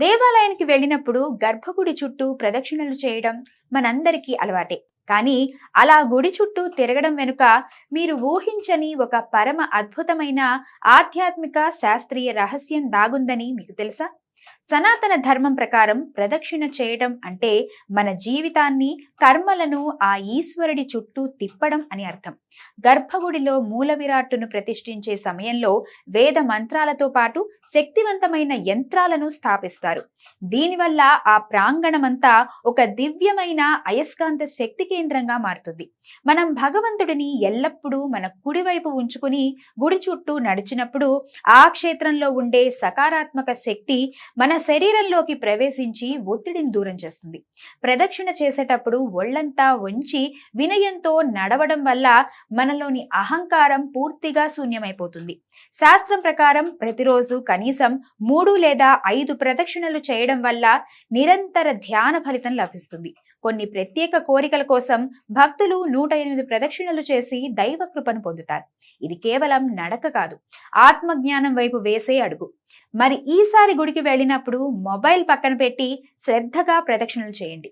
దేవాలయానికి వెళ్ళినప్పుడు గర్భగుడి చుట్టూ ప్రదక్షిణలు చేయడం మనందరికీ అలవాటే. కానీ అలా గుడి చుట్టూ తిరగడం వెనుక మీరు ఊహించని ఒక పరమ అద్భుతమైన ఆధ్యాత్మిక శాస్త్రీయ రహస్యం దాగుందని మీకు తెలుసా? సనాతన ధర్మం ప్రకారం ప్రదక్షిణ చేయడం అంటే మన జీవితాన్ని, కర్మలను ఆ ఈశ్వరుడి చుట్టూ తిప్పడం అని అర్థం. గర్భగుడిలో మూల విరాట్టును ప్రతిష్ఠించే సమయంలో వేద మంత్రాలతో పాటు శక్తివంతమైన యంత్రాలను స్థాపిస్తారు. దీనివల్ల ఆ ప్రాంగణమంతా ఒక దివ్యమైన అయస్కాంత శక్తి కేంద్రంగా మారుతుంది. మనం భగవంతుడిని ఎల్లప్పుడూ మన కుడివైపు ఉంచుకుని గుడి చుట్టూ నడిచినప్పుడు ఆ క్షేత్రంలో ఉండే సకారాత్మక శక్తి మన శరీరంలోకి ప్రవేశించి ఒత్తిడిని దూరం చేస్తుంది. ప్రదక్షిణ చేసేటప్పుడు ఒళ్ళంతా వంచి వినయంతో నడవడం వల్ల మనలోని అహంకారం పూర్తిగా శూన్యమైపోతుంది. శాస్త్రం ప్రకారం ప్రతిరోజు కనీసం 3 లేదా 5 ప్రదక్షిణలు చేయడం వల్ల నిరంతర ధ్యాన ఫలితం లభిస్తుంది. కొన్ని ప్రత్యేక కోరికల కోసం భక్తులు 108 ప్రదక్షిణలు చేసి దైవ కృపను పొందుతారు. ఇది కేవలం నడక కాదు, ఆత్మజ్ఞానం వైపు వేసే అడుగు. మరి ఈసారి గుడికి వెళ్ళినప్పుడు మొబైల్ పక్కన పెట్టి శ్రద్ధగా ప్రదక్షిణలు చేయండి.